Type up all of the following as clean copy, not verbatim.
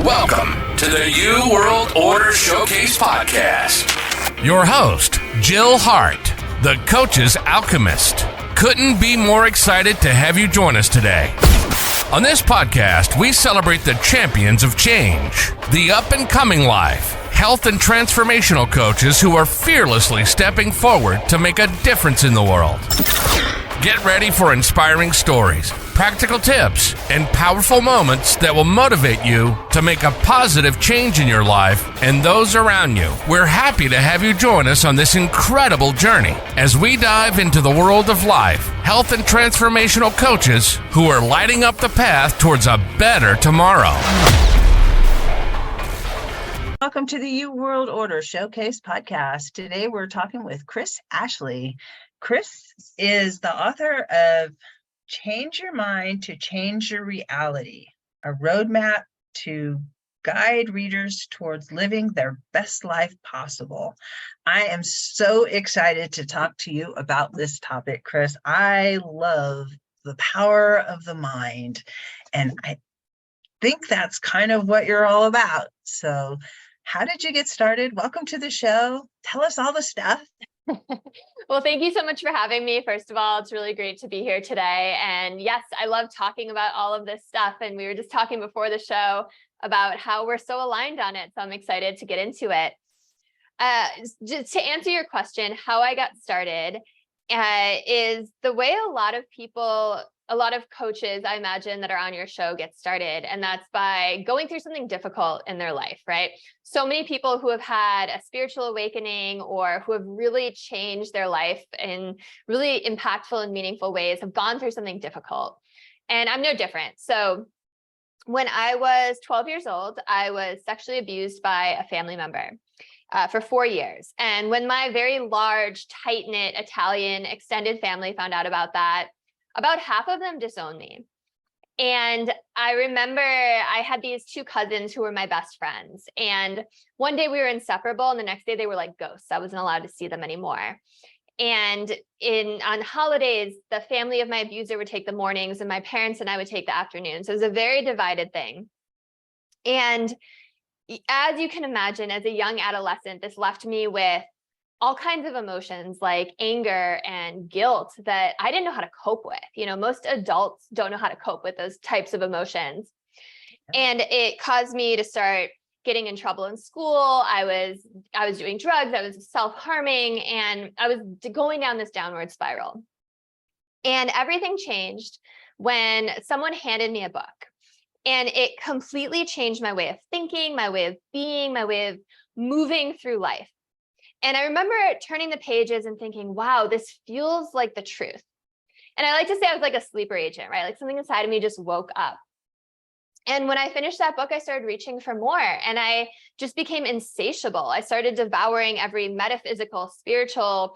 Welcome to the New World Order Showcase Podcast. Your host, Jill Hart, the Coach's Alchemist. Couldn't be more excited to have you join us today. On this podcast, we celebrate the champions of change, the up-and-coming life, health and transformational coaches who are fearlessly stepping forward to make a difference in the world. Get ready for inspiring stories, practical tips, and powerful moments that will motivate you to make a positive change in your life and those around you. We're happy to have you join us on this incredible journey as we dive into the world of life, health, and transformational coaches who are lighting up the path towards a better tomorrow. Welcome to the New World Order Showcase Podcast. Today we're talking with Kris Ashley. Kris is the author of Change Your Mind to Change Your Reality, a roadmap to guide readers towards living their best life possible. I am so excited to talk to you about this topic, Kris. I love the power of the mind, and I think that's kind of what you're all about. So how did you get started? Welcome to the show. Tell us all the stuff. Well, thank you so much for having me. First of all, it's really great to be here today. And yes, I love talking about all of this stuff. And we were just talking before the show about how we're so aligned on it. So I'm excited to get into it. Just to answer your question, how I got started is the way a lot of coaches, I imagine, that are on your show get started. And that's by going through something difficult in their life, right? So many people who have had a spiritual awakening or who have really changed their life in really impactful and meaningful ways have gone through something difficult. And I'm no different. So when I was 12 years old, I was sexually abused by a family member for 4 years. And when my very large, tight-knit Italian extended family found out about that, about half of them disowned me. And I remember I had these two cousins who were my best friends. And one day we were inseparable, and the next day they were like ghosts. I wasn't allowed to see them anymore. And on holidays, the family of my abuser would take the mornings, and my parents and I would take the afternoons. So it was a very divided thing. And as you can imagine, as a young adolescent, this left me with all kinds of emotions like anger and guilt that I didn't know how to cope with. You know, most adults don't know how to cope with those types of emotions. And it caused me to start getting in trouble in school. I was doing drugs, I was self-harming, and I was going down this downward spiral. And everything changed when someone handed me a book. And it completely changed my way of thinking, my way of being, my way of moving through life. And I remember turning the pages and thinking, wow, this feels like the truth. And I like to say I was like a sleeper agent, right? Like something inside of me just woke up. And when I finished that book, I started reaching for more, and I just became insatiable. I started devouring every metaphysical, spiritual,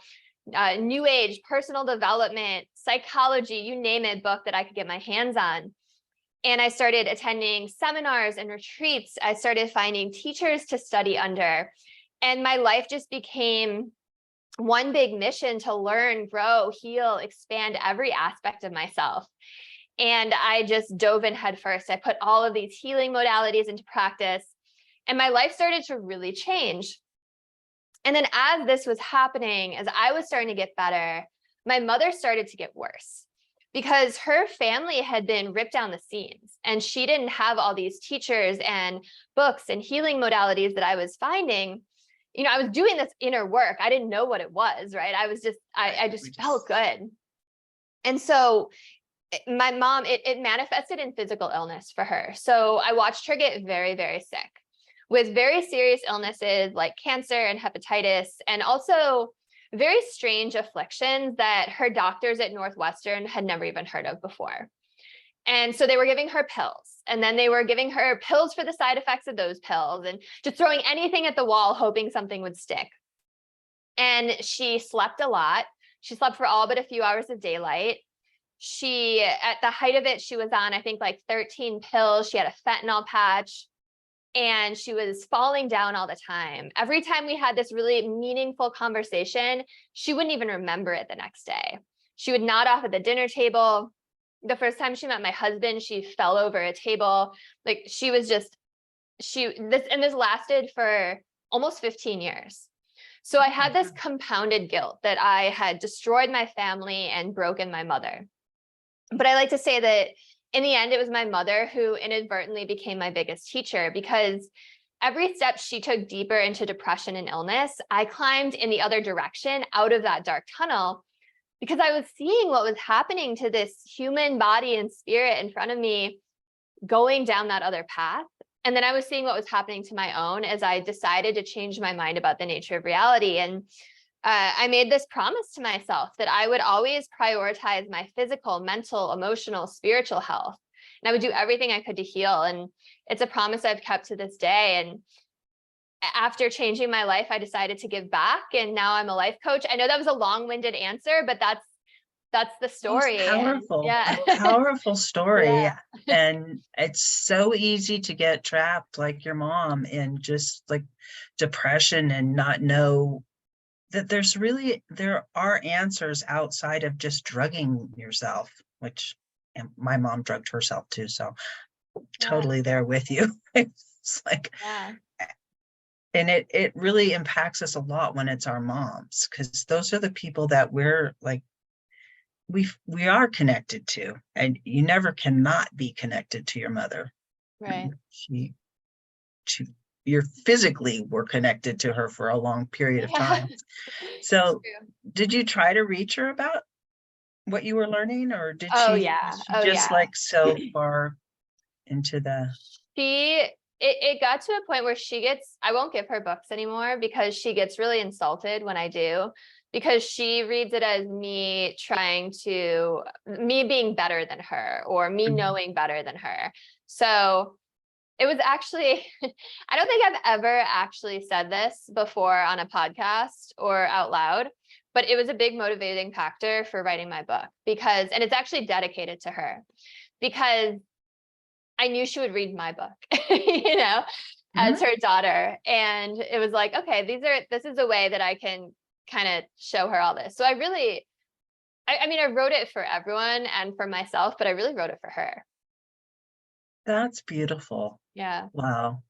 new age, personal development, psychology, you name it, book that I could get my hands on. And I started attending seminars and retreats. I started finding teachers to study under. And my life just became one big mission to learn, grow, heal, expand every aspect of myself. And I just dove in head first. I put all of these healing modalities into practice, and my life started to really change. And then as this was happening, as I was starting to get better, my mother started to get worse because her family had been ripped down the seams, and she didn't have all these teachers and books and healing modalities that I was finding. You know, I was doing this inner work. I didn't know what it was, right? I just felt good. And so my mom, it manifested in physical illness for her. So I watched her get very, very sick with very serious illnesses like cancer and hepatitis, and also very strange afflictions that her doctors at Northwestern had never even heard of before. And so they were giving her pills, and then they were giving her pills for the side effects of those pills, and just throwing anything at the wall, hoping something would stick. And she slept a lot. She slept for all but a few hours of daylight. At the height of it, she was on, I think, like 13 pills. She had a fentanyl patch, and she was falling down all the time. Every time we had this really meaningful conversation, she wouldn't even remember it the next day. She would nod off at the dinner table. The first time she met my husband, she fell over a table. Like she this lasted for almost 15 years. So I had this compounded guilt that I had destroyed my family and broken my mother. But I like to say that in the end, it was my mother who inadvertently became my biggest teacher, because every step she took deeper into depression and illness, I climbed in the other direction out of that dark tunnel, because I was seeing what was happening to this human body and spirit in front of me going down that other path. And then I was seeing what was happening to my own as I decided to change my mind about the nature of reality. And I made this promise to myself that I would always prioritize my physical, mental, emotional, spiritual health. And I would do everything I could to heal. And it's a promise I've kept to this day. And after changing my life, I decided to give back. And now I'm a life coach. I know that was a long-winded answer, but that's the story. It's powerful. Yeah. A powerful story. Yeah. And it's so easy to get trapped like your mom in just like depression and not know that there are answers outside of just drugging yourself, which my mom drugged herself too. So totally there with you. It's like, and it really impacts us a lot when it's our moms, because those are the people that we're like, we are connected to, and you never cannot be connected to your mother. Right. You're physically were connected to her for a long period of time. So did you try to reach her about what you were learning, or did she just like so far into the it got to a point where I won't give her books anymore, because she gets really insulted when I do, because she reads it as me being better than her, or me knowing better than her. So it was actually, I don't think I've ever actually said this before on a podcast or out loud, but it was a big motivating factor for writing my book, and it's actually dedicated to her, because I knew she would read my book, as her daughter. And it was like, okay, this is a way that I can kind of show her all this. So I wrote it for everyone and for myself, but I really wrote it for her. That's beautiful. Yeah. Wow.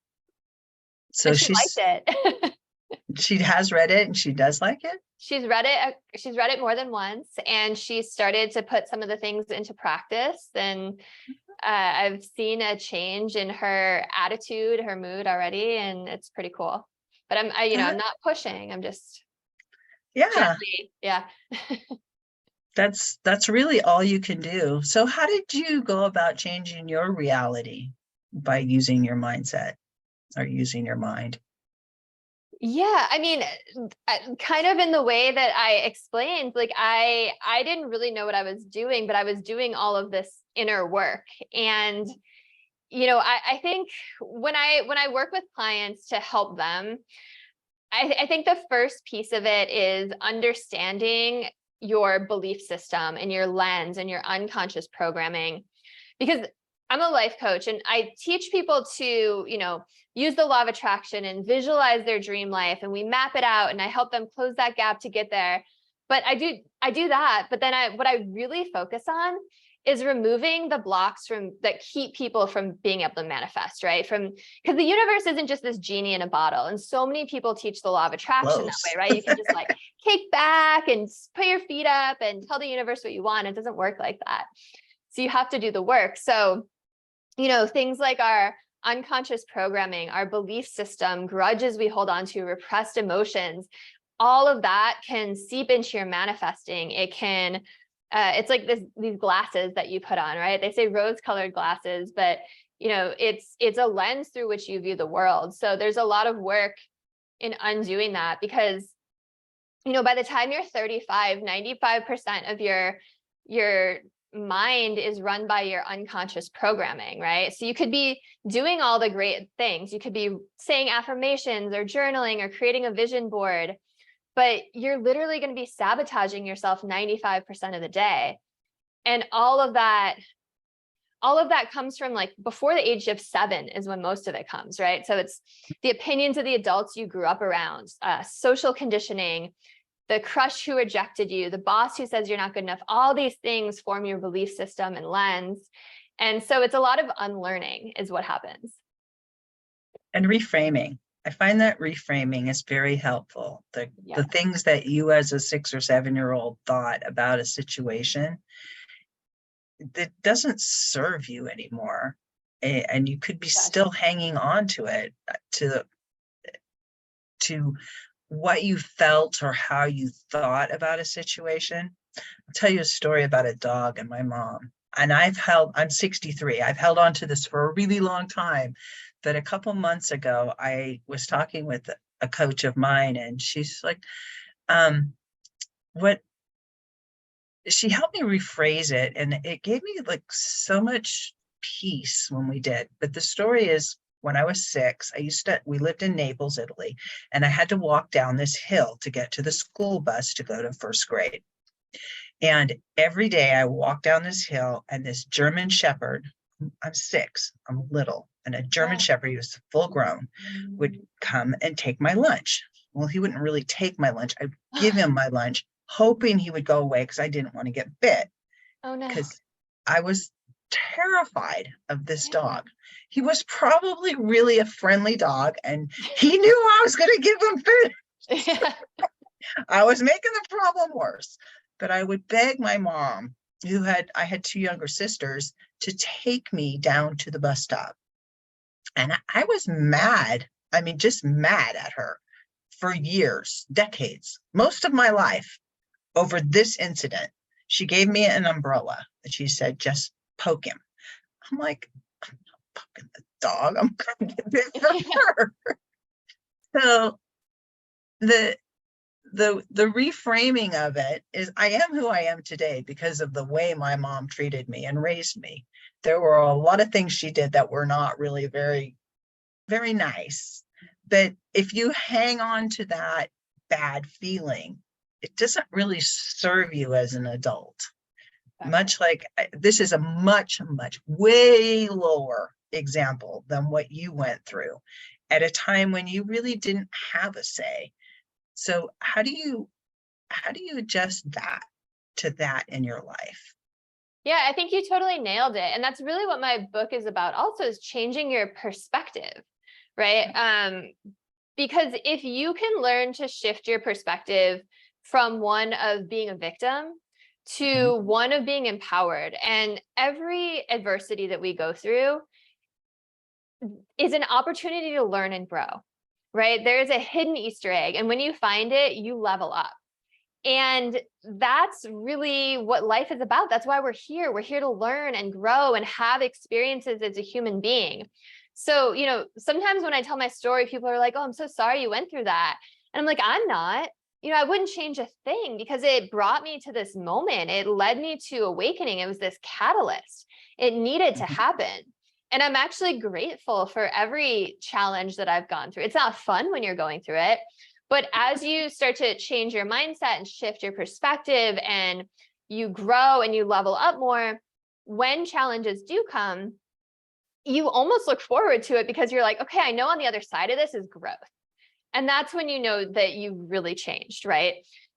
So she liked it. She has read it and she does like it? She's read it more than once, and she started to put some of the things into practice. And I've seen a change in her attitude, her mood already, and it's pretty cool. But I'm not pushing. I'm just gently, That's really all you can do. So how did you go about changing your reality by using your mindset or using your mind? Yeah, kind of in the way that I explained, like I didn't really know what I was doing, but I was doing all of this inner work. And, I think when I work with clients to help them, I think the first piece of it is understanding your belief system and your lens and your unconscious programming, because I'm a life coach and I teach people to, use the law of attraction and visualize their dream life, and we map it out and I help them close that gap to get there. But I do that. But then what I really focus on is removing the blocks that keep people from being able to manifest, right? Because the universe isn't just this genie in a bottle. And so many people teach the law of attraction that way, right? You can just like kick back and put your feet up and tell the universe what you want. It doesn't work like that. So you have to do the work. So, things like our unconscious programming, our belief system, grudges we hold on to, repressed emotions, all of that can seep into your manifesting. It can, it's like these glasses that you put on, right? They say rose-colored glasses, but it's a lens through which you view the world. So there's a lot of work in undoing that, because, by the time you're 35, 95% of your mind is run by your unconscious programming, right? So you could be doing all the great things. You could be saying affirmations or journaling or creating a vision board, but you're literally going to be sabotaging yourself 95% of the day. And all of that comes from like before the age of 7 is when most of it comes, right? So it's the opinions of the adults you grew up around, social conditioning, the crush who rejected you, the boss who says you're not good enough. All these things form your belief system and lens. And so it's a lot of unlearning is what happens. And reframing. I find that reframing is very helpful. The things that you as a 6 or 7-year-old thought about a situation, that doesn't serve you anymore. And you could be still hanging on to it, to what you felt or how you thought about a situation. I'll tell you a story about a dog and my mom. And I'm 63. I've held on to this for a really long time. But a couple months ago, I was talking with a coach of mine, and she's like, she helped me rephrase it. And it gave me like so much peace when we did. But the story is, when I was 6, we lived in Naples, Italy, and I had to walk down this hill to get to the school bus to go to first grade. And every day I walked down this hill, and this German Shepherd, I'm 6, I'm little, and a German Shepherd, he was full grown, would come and take my lunch. Well, he wouldn't really take my lunch. I'd give him my lunch, hoping he would go away because I didn't want to get bit. Oh no. Because I was terrified of this dog. He was probably really a friendly dog, and he knew I was going to give him food. I was making the problem worse. But I would beg my mom, I had 2 younger sisters, to take me down to the bus stop. And I was mad. I mean, just mad at her for years, decades, most of my life over this incident. She gave me an umbrella and she said, just poke him. I'm like, I'm not poking the dog. I'm going to get bit for her. So the reframing of it is, I am who I am today because of the way my mom treated me and raised me. There were a lot of things she did that were not really very, very nice. But if you hang on to that bad feeling, it doesn't really serve you as an adult. Much like this is a much, way lower example than what you went through at a time when you really didn't have a say. So how do you adjust that to that in your life? Yeah, I think you totally nailed it. And that's really what my book is about also, is changing your perspective, right? Because if you can learn to shift your perspective from one of being a victim to one of being empowered, and every adversity that we go through is an opportunity to learn and grow, right? There is a hidden Easter egg, and when you find it, you level up. And that's really what life is about. That's why we're here. We're here to learn and grow and have experiences as a human being. So, sometimes when I tell my story, people are like, oh, I'm so sorry you went through that. And I'm like, I'm not. I wouldn't change a thing because it brought me to this moment. It led me to awakening. It was this catalyst. It needed to happen. And I'm actually grateful for every challenge that I've gone through. It's not fun when you're going through it, but as you start to change your mindset and shift your perspective and you grow and you level up more, when challenges do come, you almost look forward to it because you're like, okay, I know on the other side of this is growth. And that's when you know that you really changed, right?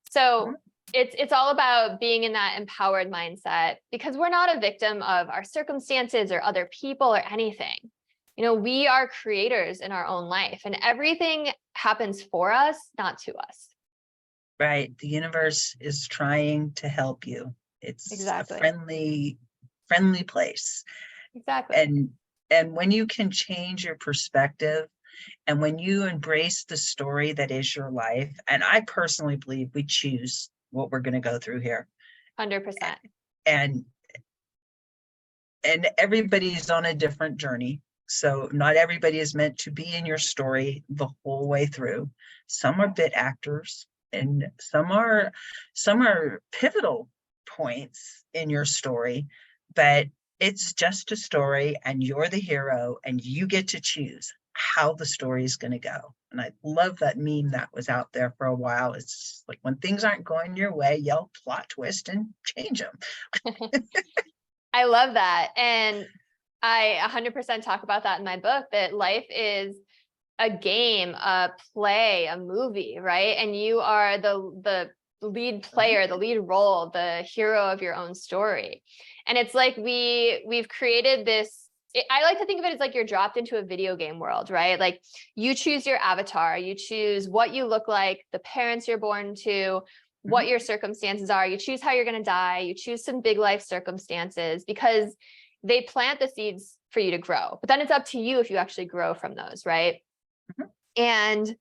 So it's all about being in that empowered mindset, because we're not a victim of our circumstances or other people or anything. We are creators in our own life, and everything happens for us, not to us. Right. The universe is trying to help you. It's exactly a friendly place. Exactly. And when you can change your perspective, and when you embrace the story that is your life, and I personally believe we choose what we're going to go through here. 100%. And everybody's on a different journey. So not everybody is meant to be in your story the whole way through. Some are bit actors, and some are pivotal points in your story, but it's just a story and you're the hero and you get to choose how the story is going to go. And I love that meme that was out there for a while. It's like, when things aren't going your way, yell plot twist and change them. I love that. And I 100% talk about that in my book, that life is a game, a play, a movie, right? And you are the lead player, the lead role, the hero of your own story. And it's like we've created this I like to think of it as like you're dropped into a video game world, right? Like you choose your avatar, you choose what you look like, the parents you're born to, what your circumstances are, you choose how you're going to die, you choose some big life circumstances because they plant the seeds for you to grow. But then it's up to you if you actually grow from those, right? And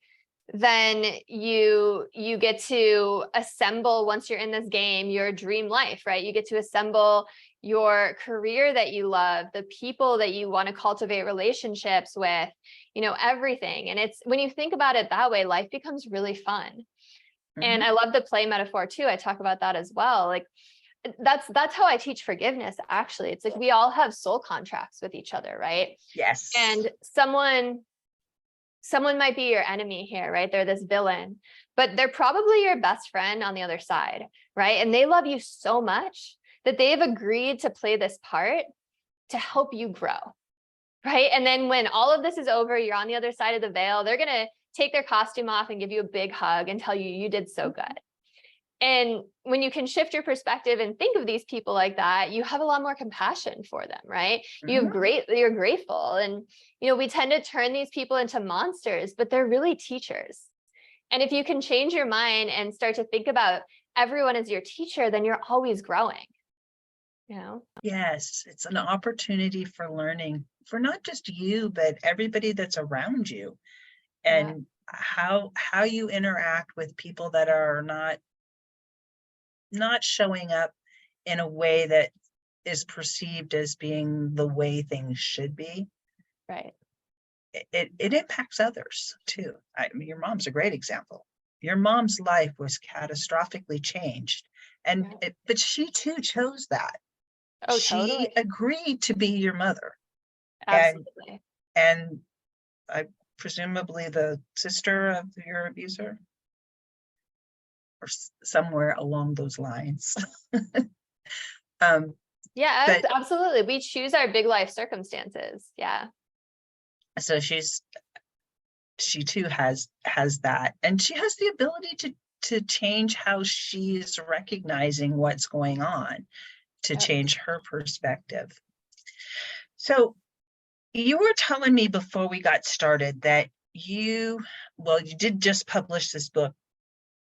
then you get to assemble, once you're in this game, your dream life, right? You get to assemble your career that you love, the people that you want to cultivate relationships with, everything. And it's, when you think about it that way, life becomes really fun. And I love the play metaphor too. I talk about that as well. Like that's how I teach forgiveness. Actually, it's like we all have soul contracts with each other, right? Yes. And someone might be your enemy here, right? They're this villain, but they're probably your best friend on the other side, right? And they love you so much that they've agreed to play this part to help you grow, right? And then when all of this is over, you're on the other side of the veil, they're going to take their costume off and give you a big hug and tell you you did so good. And when you can shift your perspective and think of these people like that, you have a lot more compassion for them, right? You're grateful. And, we tend to turn these people into monsters, but they're really teachers. And if you can change your mind and start to think about everyone as your teacher, then you're always growing, Yes, it's an opportunity for learning for not just you, but everybody that's around you. And how you interact with people that are not showing up in a way that is perceived as being the way things should be. Right. It impacts others too. Your mom's a great example. Your mom's life was catastrophically changed, but she too chose that. Oh, she totally. agreed to be your mother. Absolutely. And presumably the sister of your abuser, or somewhere along those lines. Absolutely. We choose our big life circumstances. Yeah. So she too has that, and she has the ability to change how she's recognizing what's going on, to change her perspective. So you were telling me before we got started that you did just publish this book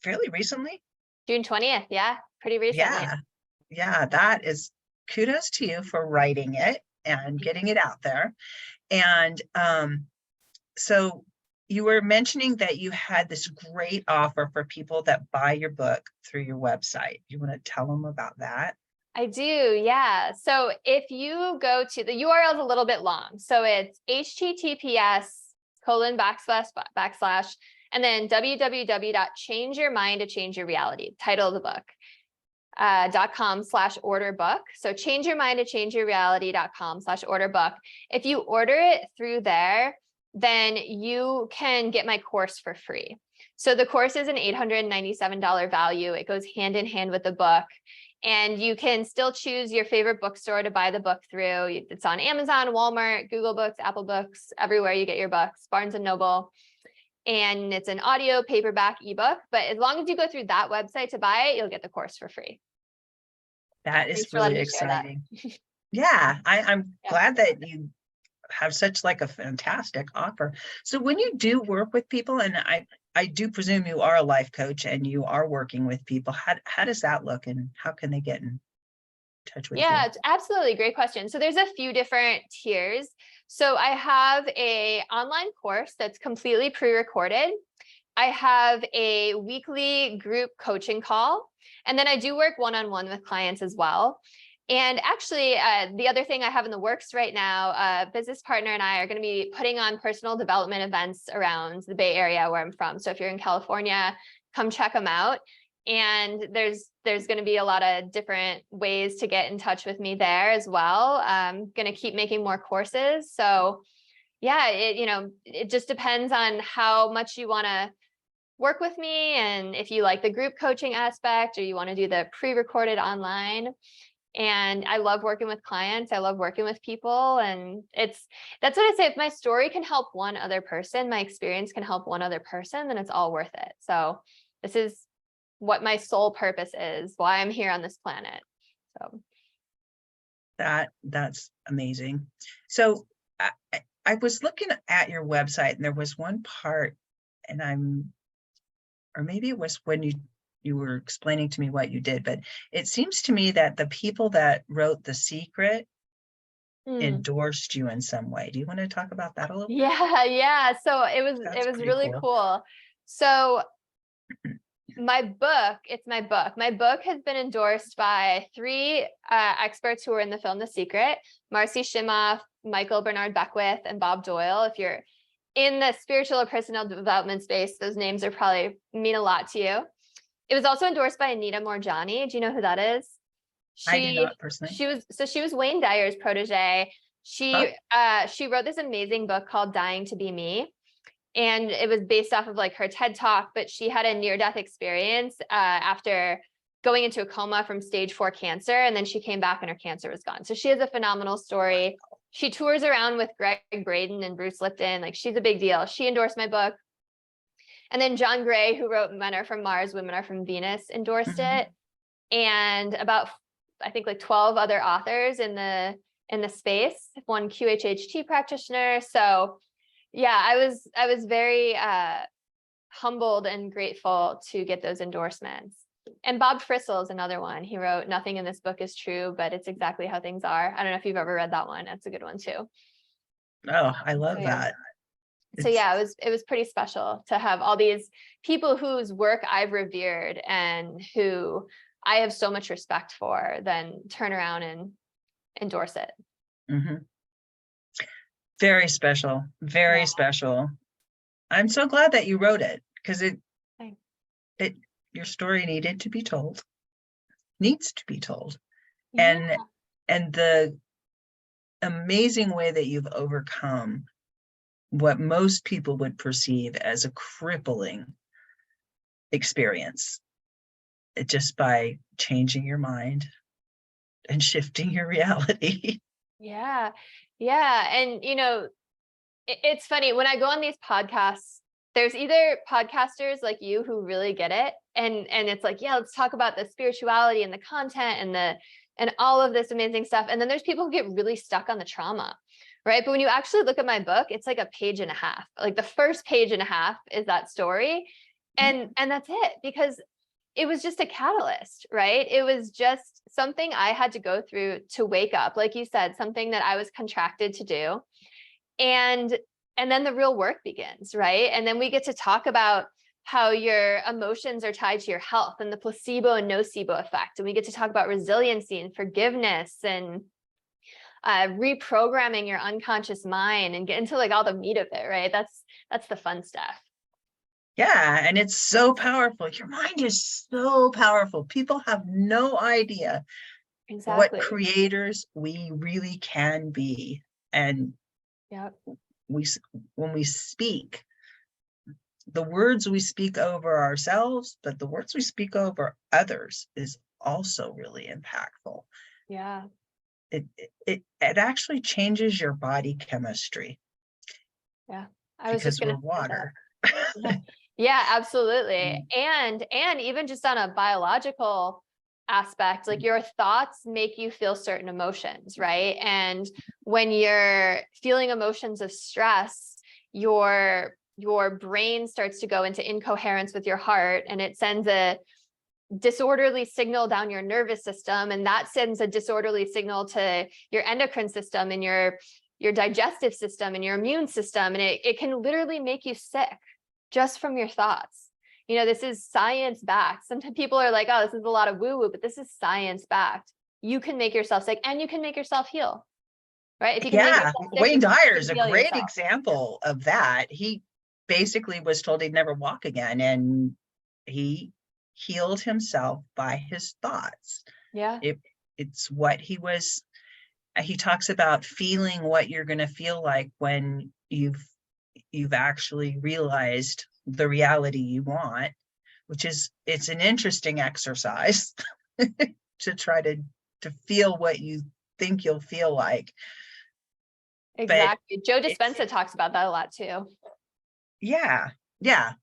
fairly recently. June 20th. Yeah. Pretty recently. Yeah. That is, kudos to you for writing it and getting it out there. And so you were mentioning that you had this great offer for people that buy your book through your website. You want to tell them about that? I do. Yeah. So if you go to the URL is a little bit long. So it's https:// and then www.changeyourmindtochangeyourreality, title of the book, .com/order book. So changeyourmindtochangeyourreality.com/order book. If you order it through there, then you can get my course for free. So the course is an $897 value. It goes hand in hand with the book. And you can still choose your favorite bookstore to buy the book through. It's on Amazon, Walmart, Google Books, Apple Books, everywhere you get your books, Barnes and Noble. And it's an audio, paperback, ebook. But as long as you go through that website to buy it, you'll get the course for free. That is really exciting. Yeah, I'm glad that you have such like a fantastic offer. So when you do work with people, and I do presume you are a life coach and you are working with people, how does that look, and how can they get in touch with you? Yeah, it's absolutely great question. So there's a few different tiers. So I have a online course that's completely pre-recorded. I have a weekly group coaching call, and then I do work one-on-one with clients as well. And actually, the other thing I have in the works right now, a business partner and I are going to be putting on personal development events around the Bay Area where I'm from. So if you're in California, come check them out. And there's going to be a lot of different ways to get in touch with me there as well. I'm going to keep making more courses. So yeah, it just depends on how much you want to work with me, and if you like the group coaching aspect or you want to do the pre-recorded online. And I love working with clients. I love working with people. And that's what I say. If my story can help one other person, my experience can help one other person, then it's all worth it. So this is what my sole purpose is, why I'm here on this planet. So That's amazing. So I was looking at your website, and there was one part, or maybe it was when you were explaining to me what you did, but it seems to me that the people that wrote The Secret endorsed you in some way. Do you want to talk about that a little bit? Yeah. So it was That's really cool. So it's my book. My book has been endorsed by 3 experts who were in the film The Secret: Marcy Shimoff, Michael Bernard Beckwith, and Bob Doyle. If you're in the spiritual or personal development space, those names are probably mean a lot to you. It was also endorsed by Anita Moorjani. Do you know who that is? I do not personally. She was Wayne Dyer's protege. She wrote this amazing book called Dying to Be Me. And it was based off of like her TED Talk, but she had a near-death experience after going into a coma from stage 4 cancer. And then she came back and her cancer was gone. So she has a phenomenal story. She tours around with Greg Braden and Bruce Lipton. Like, she's a big deal. She endorsed my book. And then John Gray, who wrote Men Are From Mars, Women Are From Venus, endorsed it. And about, I think, like 12 other authors in the space, one QHHT practitioner. So yeah, I was very humbled and grateful to get those endorsements. And Bob Frissell is another one. He wrote Nothing in This Book is True, but It's Exactly How Things Are. I don't know if you've ever read that one. That's a good one too. Oh, I love that. So yeah, it was pretty special to have all these people whose work I've revered and who I have so much respect for, then turn around and endorse it. Very special. Very special. I'm so glad that you wrote it, because your story needs to be told. Yeah. And the amazing way that you've overcome what most people would perceive as a crippling experience, just by changing your mind and shifting your reality. Yeah. And it's funny when I go on these podcasts, there's either podcasters like you who really get it. And it's like, yeah, let's talk about the spirituality and the content and all of this amazing stuff. And then there's people who get really stuck on the trauma, right? But when you actually look at my book, it's like a page and a half. Like the first page and a half is that story. And that's it, because it was just a catalyst, right? It was just something I had to go through to wake up. Like you said, something that I was contracted to do. And then the real work begins, right? And then we get to talk about how your emotions are tied to your health and the placebo and nocebo effect. And we get to talk about resiliency and forgiveness and reprogramming your unconscious mind and get into like all the meat of it, right? That's the fun stuff. Yeah, and it's so powerful. Your mind is so powerful. People have no idea what creators we really can be. And when we speak, the words we speak over ourselves, but the words we speak over others is also really impactful. Yeah. It actually changes your body chemistry. Yeah. Because we're water. Yeah, absolutely. And even just on a biological aspect, like your thoughts make you feel certain emotions, right? And when you're feeling emotions of stress, your brain starts to go into incoherence with your heart, and it sends a disorderly signal down your nervous system, and that sends a disorderly signal to your endocrine system and your digestive system and your immune system, and it can literally make you sick just from your thoughts. This is science backed. Sometimes people are like, oh, this is a lot of woo woo, but this is science backed. You can make yourself sick, and you can make yourself heal, right? If you can make yourself sick, Wayne Dyer is a great example of that. He basically was told he'd never walk again, and he healed himself by his thoughts. Yeah. It's what he talks about feeling what you're going to feel like when you've actually realized the reality you want, which is, it's an interesting exercise to try to feel what you think you'll feel like. Exactly. Joe Dispenza talks about that a lot too. Yeah,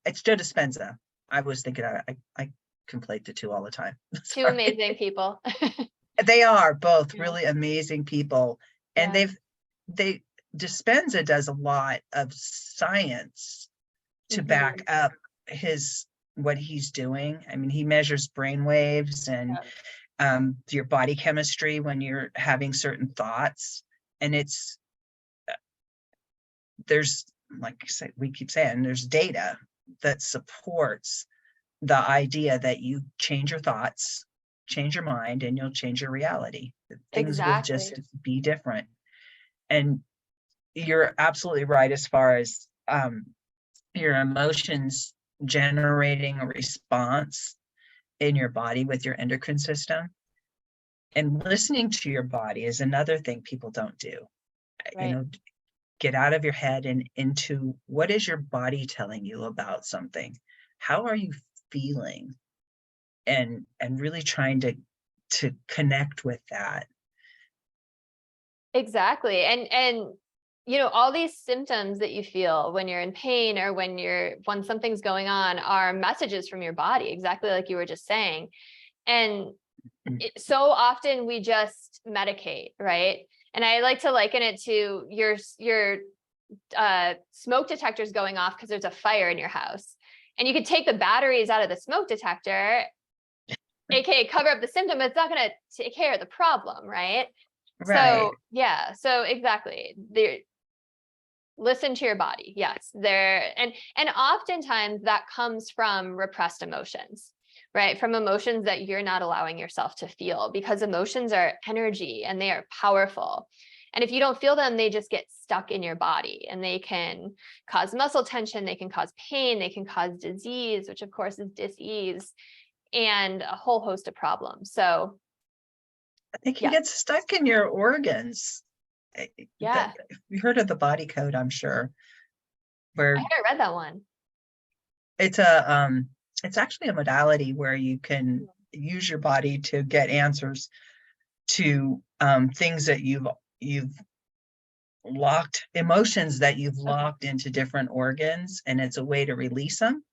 it's Joe Dispenza. I was thinking I conflate the two all the time. Two amazing people. They are both Yeah. really amazing people. And Yeah. they Dispenza does a lot of science to back up what he's doing. I mean, he measures brain waves and your body chemistry when you're having certain thoughts. And there's, like I said, we keep saying, there's data that supports the idea that you change your thoughts, change your mind, and you'll change your reality. Things will just be different. And you're absolutely right as far as your emotions generating a response in your body with your endocrine system. And listening to your body is another thing people don't do. Right. Get out of your head and into what is your body telling you about something? How are you feeling? And really trying to connect with that. Exactly. And all these symptoms that you feel when you're in pain or when something's going on are messages from your body, exactly like you were just saying. And so often we just medicate, right? And I like to liken it to your smoke detectors going off because there's a fire in your house. And you could take the batteries out of the smoke detector, aka cover up the symptom, but it's not going to take care of the problem, right? Right. So exactly. Listen to your body. Yes. And oftentimes that comes from repressed emotions, right? From emotions that you're not allowing yourself to feel, because emotions are energy and they are powerful. And if you don't feel them, they just get stuck in your body and they can cause muscle tension. They can cause pain. They can cause disease, which of course is dis-ease, and a whole host of problems. So they can get stuck in your organs. Yeah. You heard of the body code, I'm sure. Where I haven't read that one. It's actually a modality where you can use your body to get answers to things that you've locked, emotions that you've locked into different organs, and it's a way to release them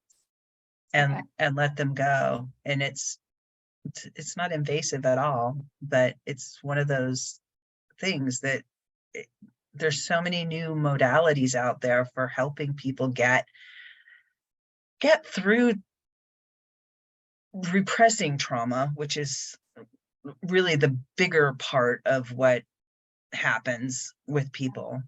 and let them go. And it's not invasive at all, but it's one of those things that there's so many new modalities out there for helping people get through repressing trauma, which is really the bigger part of what happens with people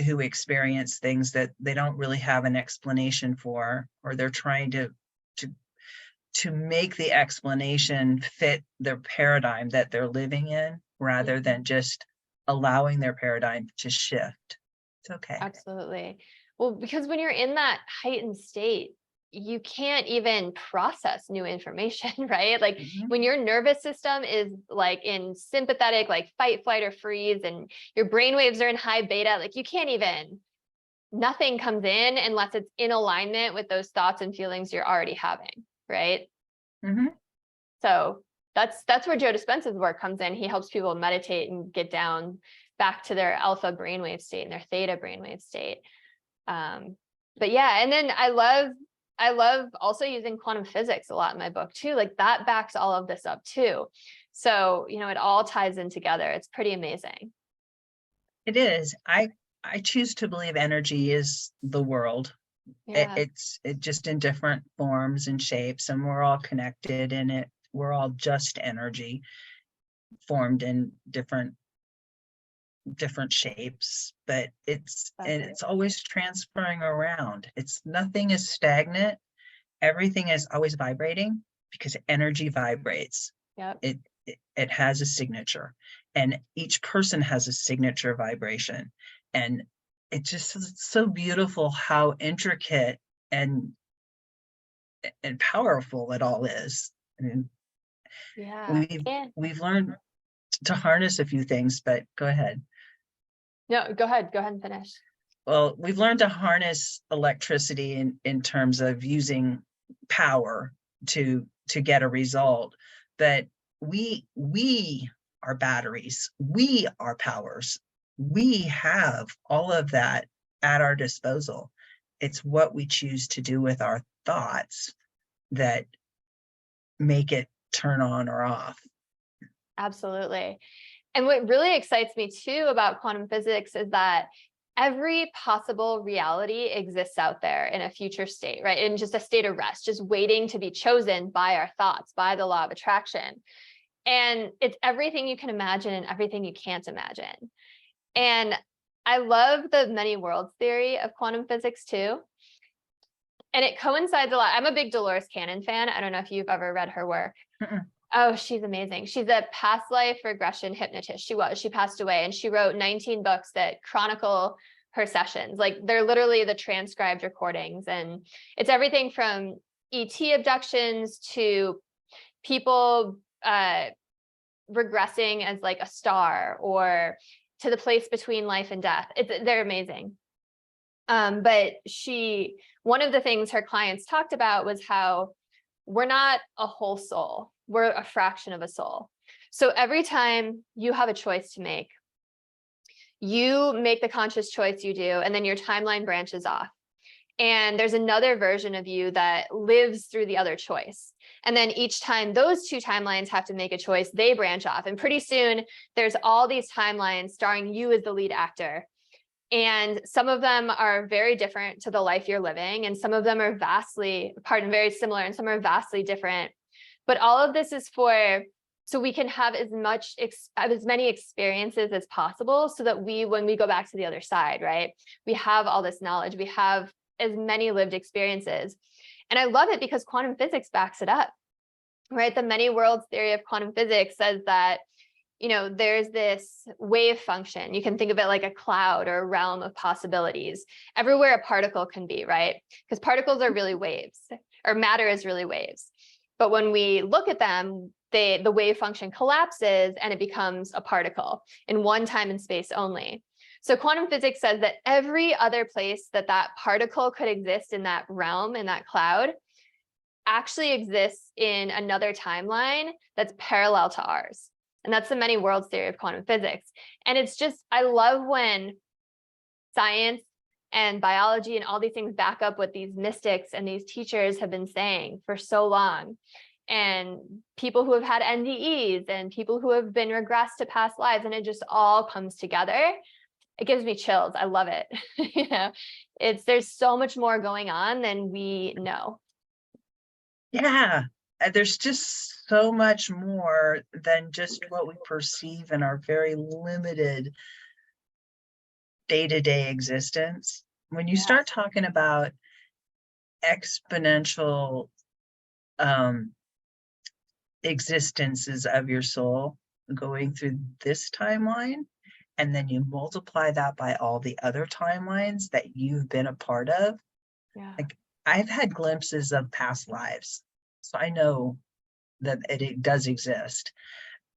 who experience things that they don't really have an explanation for, or they're trying to make the explanation fit their paradigm that they're living in, rather than just allowing their paradigm to shift. It's okay. Absolutely. Well, because when you're in that heightened state, you can't even process new information, right? Like when your nervous system is like in sympathetic, like fight, flight, or freeze, and your brain waves are in high beta, like nothing comes in unless it's in alignment with those thoughts and feelings you're already having, right? So that's where Joe Dispenza's work comes in. He helps people meditate and get down back to their alpha brainwave state and their theta brainwave state. But yeah, and then I love also using quantum physics a lot in my book too. Like that backs all of this up too. So, it all ties in together. It's pretty amazing. It is. I choose to believe energy is the world. It's just in different forms and shapes, and we're all connected in it. We're all just energy formed in different shapes, but it's always transferring around. Nothing is stagnant. Everything is always vibrating, because energy vibrates. It has a signature, and each person has a signature vibration. And it's just so beautiful how intricate and powerful it all is. I mean, we've learned to harness a few things, but go ahead. No, go ahead and finish. Well, we've learned to harness electricity in terms of using power to get a result, but we are batteries, we are powers, we have all of that at our disposal. It's what we choose to do with our thoughts that make it turn on or off. Absolutely. And what really excites me too about quantum physics is that every possible reality exists out there in a future state, right? In just a state of rest, just waiting to be chosen by our thoughts, by the law of attraction. And it's everything you can imagine and everything you can't imagine. And I love the many worlds theory of quantum physics too. And it coincides a lot. I'm a big Dolores Cannon fan. I don't know if you've ever read her work. Mm-mm. Oh, she's amazing. She's a past life regression hypnotist. She passed away, and she wrote 19 books that chronicle her sessions. Like, they're literally the transcribed recordings. And it's everything from ET abductions to people regressing as like a star, or to the place between life and death. They're amazing. But one of the things her clients talked about was how we're not a whole soul. We're a fraction of a soul. So every time you have a choice to make, you make the conscious choice you do, and then your timeline branches off. And there's another version of you that lives through the other choice. And then each time those two timelines have to make a choice, they branch off. And pretty soon there's all these timelines starring you as the lead actor. And some of them are very different to the life you're living. And some of them are very similar, and some are vastly different. But all of this is so we can have as many experiences as possible, so that when we go back to the other side, right, we have all this knowledge, we have as many lived experiences. And I love it because quantum physics backs it up, right? The many worlds theory of quantum physics says that, there's this wave function. You can think of it like a cloud or a realm of possibilities, everywhere a particle can be, right? Because particles are really waves, or matter is really waves. But when we look at them, the wave function collapses and it becomes a particle in one time and space only. So quantum physics says that every other place that particle could exist in that realm, in that cloud, actually exists in another timeline that's parallel to ours. And that's the many worlds theory of quantum physics. And it's just, I love when science and biology and all these things back up what these mystics and these teachers have been saying for so long. And people who have had NDEs and people who have been regressed to past lives, and it just all comes together. It gives me chills. I love it. There's so much more going on than we know. Yeah, there's just so much more than just what we perceive in our very limited day-to-day existence. When you start talking about exponential existences of your soul going through this timeline, and then you multiply that by all the other timelines that you've been a part of. Like, I've had glimpses of past lives, so I know that it does exist.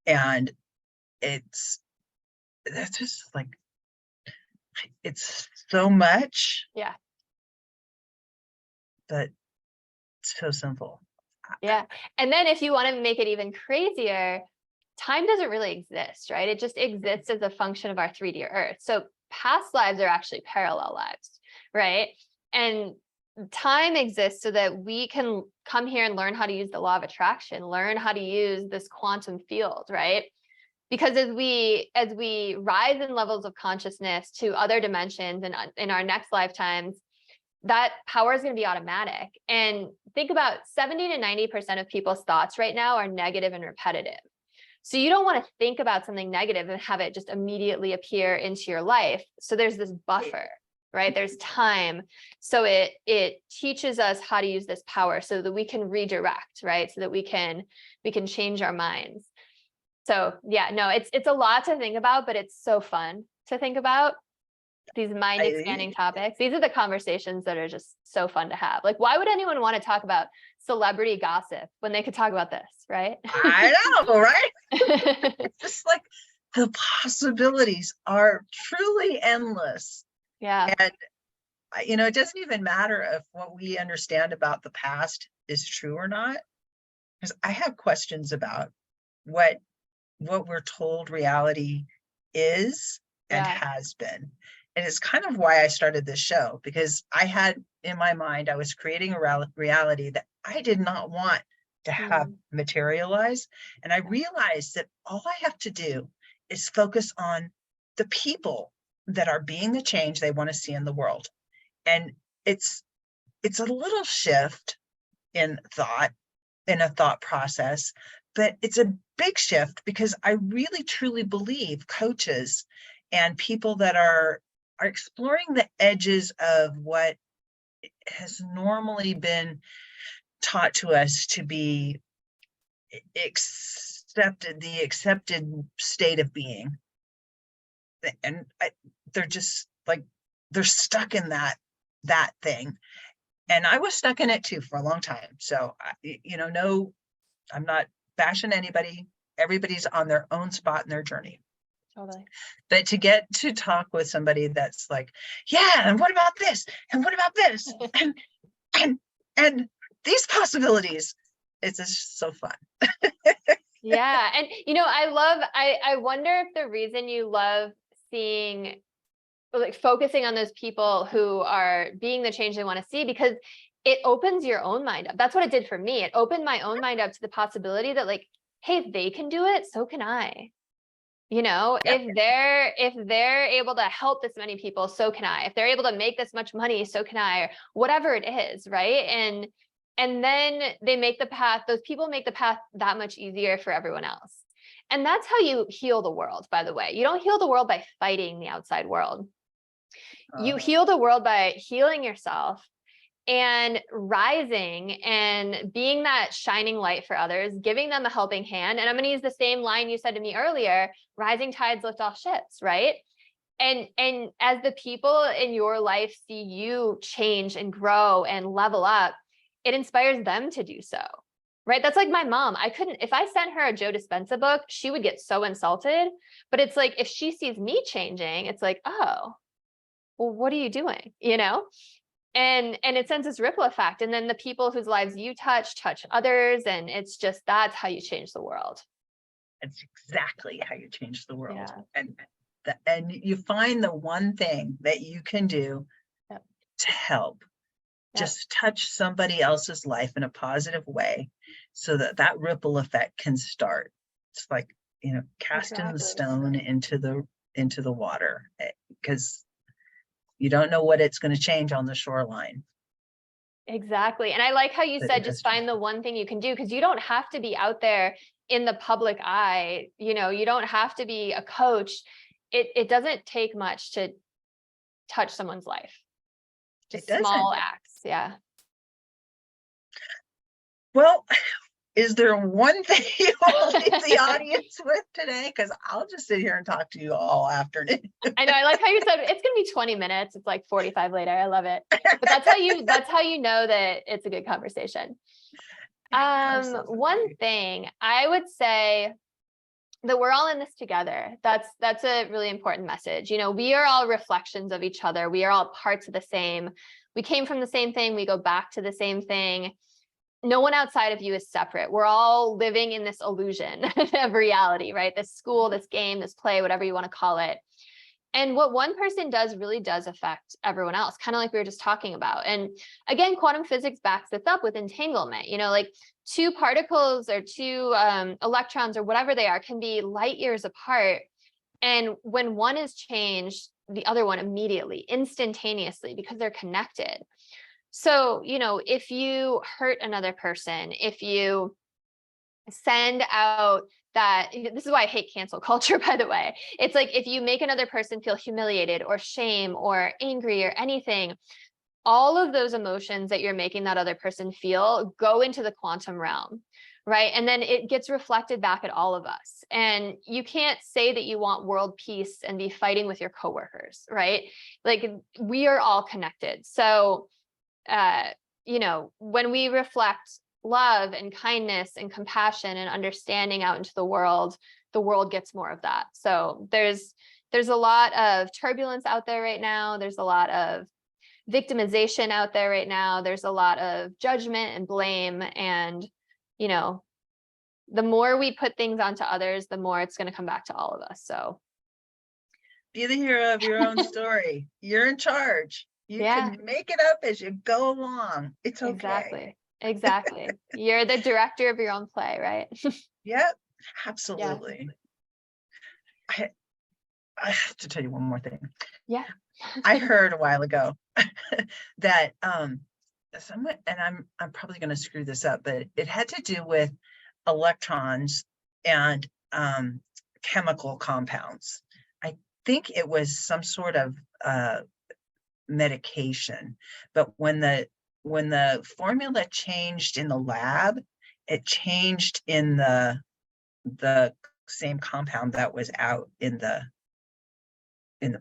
And that's just like, it's so much. Yeah. But so simple. Yeah. And then if you want to make it even crazier, time doesn't really exist, right? It just exists as a function of our 3D Earth. So past lives are actually parallel lives, right? And time exists so that we can come here and learn how to use the law of attraction, learn how to use this quantum field, right? Because as we rise in levels of consciousness to other dimensions and in our next lifetimes, that power is going to be automatic. And think about 70 to 90% of people's thoughts right now are negative and repetitive. So you don't want to think about something negative and have it just immediately appear into your life. So there's this buffer, right? There's time. So it teaches us how to use this power so that we can redirect, right? So that we can change our minds. So yeah, no, it's a lot to think about, but it's so fun to think about. These mind expanding topics. These are the conversations that are just so fun to have. Like, why would anyone want to talk about celebrity gossip when they could talk about this, right? I know, right? It's just like the possibilities are truly endless. Yeah. And it doesn't even matter if what we understand about the past is true or not, because I have questions about what we're told reality is and has been. And it's kind of why I started this show, because I had in my mind, I was creating a reality that I did not want to have materialize. And I realized that all I have to do is focus on the people that are being the change they want to see in the world. And it's a little shift in a thought process, but it's a big shift because I really truly believe coaches and people that are exploring the edges of what has normally been taught to us to be the accepted state of being. And they're just like, they're stuck in that thing. And I was stuck in it too for a long time. So, no, I'm not bashing anybody. Everybody's on their own spot in their journey. Totally. But to get to talk with somebody that's like, yeah, and what about this? And what about this? and these possibilities, it's just so fun. Yeah. And, I wonder if the reason you love seeing, like, focusing on those people who are being the change they want to see, because it opens your own mind up. That's what it did for me. It opened my own mind up to the possibility that, like, hey, if they can do it, so can I. Yep. If they're able to help this many people, so can I. If they're able to make this much money, so can I, or whatever it is, right? And then those people make the path that much easier for everyone else. And that's how you heal the world, by the way. You don't heal the world by fighting the outside world. You heal the world by healing yourself and rising and being that shining light for others, giving them a helping hand. And I'm going to use the same line you said to me earlier: rising tides lift all ships, right? And as the people in your life see you change and grow and level up, it inspires them to do so, right? That's like my mom. If I sent her a Joe Dispenza book, she would get so insulted. But it's like, if she sees me changing, it's like, oh, well, what are you doing? And it sends this ripple effect. And then the people whose lives you touch others. And it's just, that's how you change the world. It's exactly how you change the world. Yeah. And you find the one thing that you can do to help. Just touch somebody else's life in a positive way so that ripple effect can start. It's like, casting the stone into the water, because you don't know what it's going to change on the shoreline. Exactly. And I like how you said, just find the one thing you can do, because you don't have to be out there in the public eye. You don't have to be a coach. It doesn't take much to touch someone's life. Just small acts. Yeah. Well, is there one thing you want to leave the audience with today? Because I'll just sit here and talk to you all afternoon. I know. I like how you said it's going to be 20 minutes. It's like 45 later. I love it. But that's how you know that it's a good conversation. One thing I would say, that we're all in this together. That's a really important message. We are all reflections of each other. We are all parts of the same. We came from the same thing. We go back to the same thing. No one outside of you is separate. We're all living in this illusion of reality, right? This school, this game, this play, whatever you want to call it. And what one person does really does affect everyone else, kind of like we were just talking about. And again, quantum physics backs this up with entanglement. Like two particles or two electrons or whatever they are can be light years apart. And when one is changed, the other one immediately, instantaneously, because they're connected. So, if you hurt another person, if you send out this is why I hate cancel culture, by the way. It's like, if you make another person feel humiliated or shame or angry or anything, all of those emotions that you're making that other person feel go into the quantum realm, right? And then it gets reflected back at all of us. And you can't say that you want world peace and be fighting with your coworkers, right? Like, we are all connected. So, when we reflect love and kindness and compassion and understanding out into the world gets more of that. So there's a lot of turbulence out there right now. There's a lot of victimization out there right now. There's a lot of judgment and blame. And, the more we put things onto others, the more it's going to come back to all of us. So be the hero of your own story. You're in charge. You can make it up as you go along. It's okay. Exactly. Exactly. You're the director of your own play, right? Yep, absolutely. I have to tell you one more thing. Yeah. I heard a while ago that someone, and I'm probably going to screw this up, but it had to do with electrons and chemical compounds. I think it was some sort of medication, but when the formula changed in the lab, it changed in the same compound that was out in the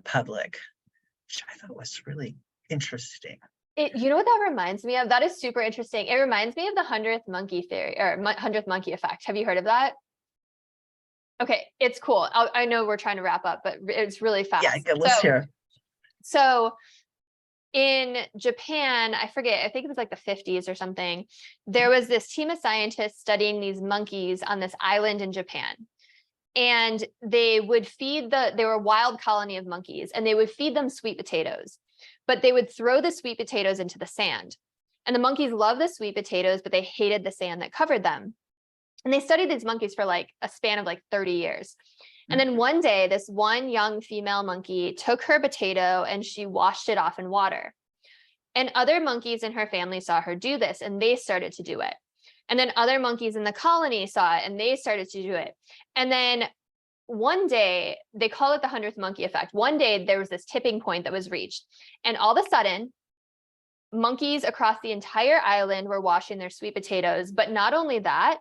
public, which I thought was really interesting. You know what that reminds me of? That is super interesting. It reminds me of the 100th monkey theory, or 100th monkey effect. Have you heard of that? Okay, it's cool. I know we're trying to wrap up, but it's really fast. Yeah, let's hear. So in Japan, I forget, I think it was like the 50s or something, there was this team of scientists studying these monkeys on this island in Japan. And they would feed they were a wild colony of monkeys, and they would feed them sweet potatoes, but they would throw the sweet potatoes into the sand. And the monkeys loved the sweet potatoes, but they hated the sand that covered them. And they studied these monkeys for like a span of like 30 years. And then one day, this one young female monkey took her potato and she washed it off in water. And other monkeys in her family saw her do this, and they started to do it. And then other monkeys in the colony saw it, and they started to do it. And then one day, they call it the 100th monkey effect. One day, there was this tipping point that was reached. And all of a sudden, monkeys across the entire island were washing their sweet potatoes. But not only that,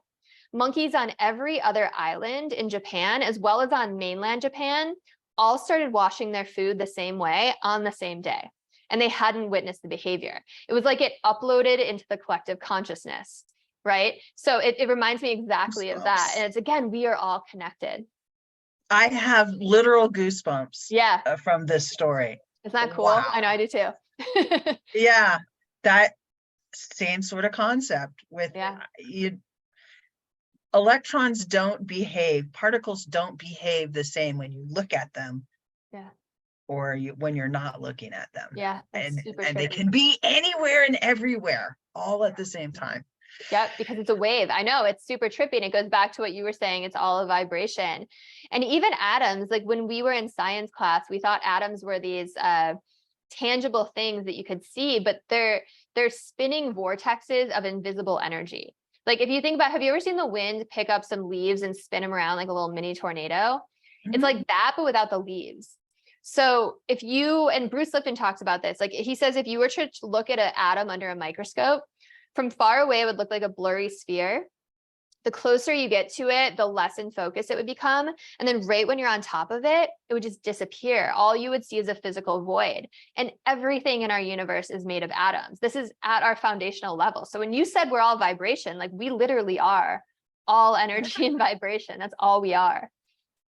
monkeys on every other island in Japan, as well as on mainland Japan, all started washing their food the same way on the same day. And they hadn't witnessed the behavior. It was like it uploaded into the collective consciousness, right? So it reminds me exactly of that. And it's, again, we are all connected. I have literal goosebumps. Yeah. From this story. Isn't that cool? Wow. I know, I do too. Yeah, that same sort of concept with electrons don't behave, particles don't behave the same when you look at them. Yeah. Or when you're not looking at them. Yeah. And they can be anywhere and everywhere all at the same time. Yep, because it's a wave. I know, it's super trippy. And it goes back to what you were saying. It's all a vibration. And even atoms, like when we were in science class, we thought atoms were these tangible things that you could see, but they're spinning vortexes of invisible energy. Like if you think about, have you ever seen the wind pick up some leaves and spin them around like a little mini tornado? Mm-hmm. It's like that, but without the leaves. So if you, and Bruce Lipton talks about this, like he says, if you were to look at an atom under a microscope, from far away, it would look like a blurry sphere. The closer you get to it, the less in focus it would become. And then right when you're on top of it, it would just disappear. All you would see is a physical void. And everything in our universe is made of atoms. This is at our foundational level. So when you said we're all vibration, like we literally are all energy and vibration. That's all we are.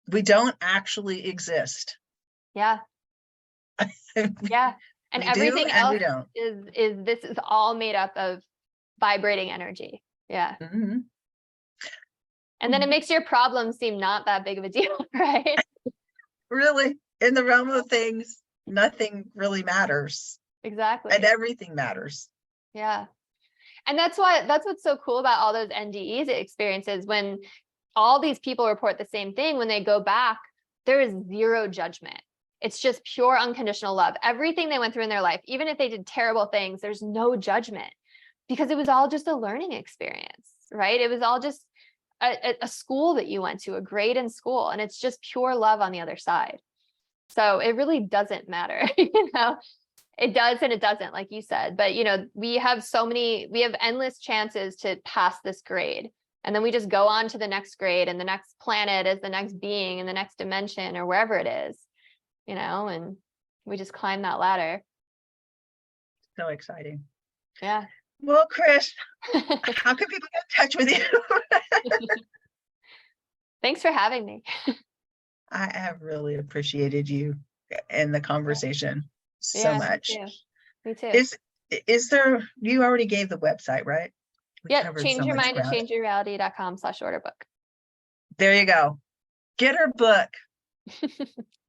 We don't actually exist. Yeah. Yeah. And everything else is this is all made up of vibrating energy. Yeah. Mm-hmm. And then it makes your problem seem not that big of a deal, right? Really, in the realm of things, nothing really matters. Exactly. And everything matters. Yeah. And that's what's so cool about all those NDEs experiences. When all these people report the same thing, when they go back, there is zero judgment. It's just pure unconditional love. Everything they went through in their life, even if they did terrible things, there's no judgment, because it was all just a learning experience, right? It was all just a school that you went to, a grade in school, and it's just pure love on the other side. So it really doesn't matter, it does and it doesn't, like you said. But we have endless chances to pass this grade, and then we just go on to the next grade, and the next planet is the next being in the next dimension or wherever it is, and we just climb that ladder. So exciting. Yeah. Well, Kris, how can people get in touch with you? Thanks for having me. I have really appreciated you and the conversation so much. Me too. Is there, you already gave the website, right? Yeah, changeyourmindandchangeyourreality.com/orderbook. There you go. Get her book.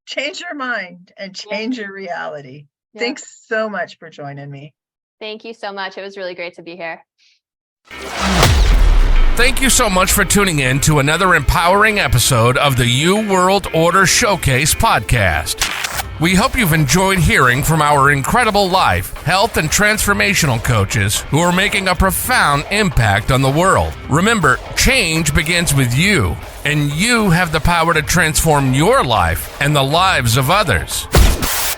Change your mind and change your reality. Yeah. Thanks so much for joining me. Thank you so much. It was really great to be here. Thank you so much for tuning in to another empowering episode of the You World Order Showcase podcast. We hope you've enjoyed hearing from our incredible life, health, and transformational coaches who are making a profound impact on the world. Remember, change begins with you, and you have the power to transform your life and the lives of others.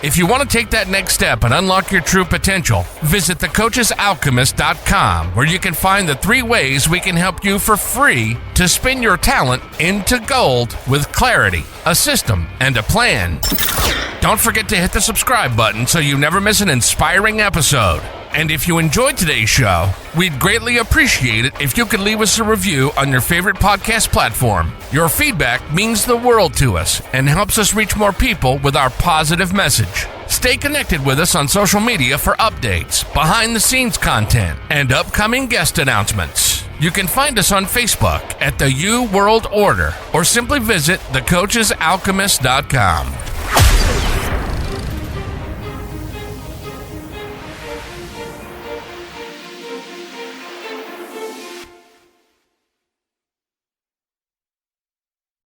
If you want to take that next step and unlock your true potential, visit thecoachesalchemist.com, where you can find the 3 ways we can help you for free to spin your talent into gold with clarity, a system, and a plan. Don't forget to hit the subscribe button so you never miss an inspiring episode. And if you enjoyed today's show, we'd greatly appreciate it if you could leave us a review on your favorite podcast platform. Your feedback means the world to us and helps us reach more people with our positive message. Stay connected with us on social media for updates, behind-the-scenes content, and upcoming guest announcements. You can find us on Facebook at the You World Order or simply visit thecoachesalchemist.com.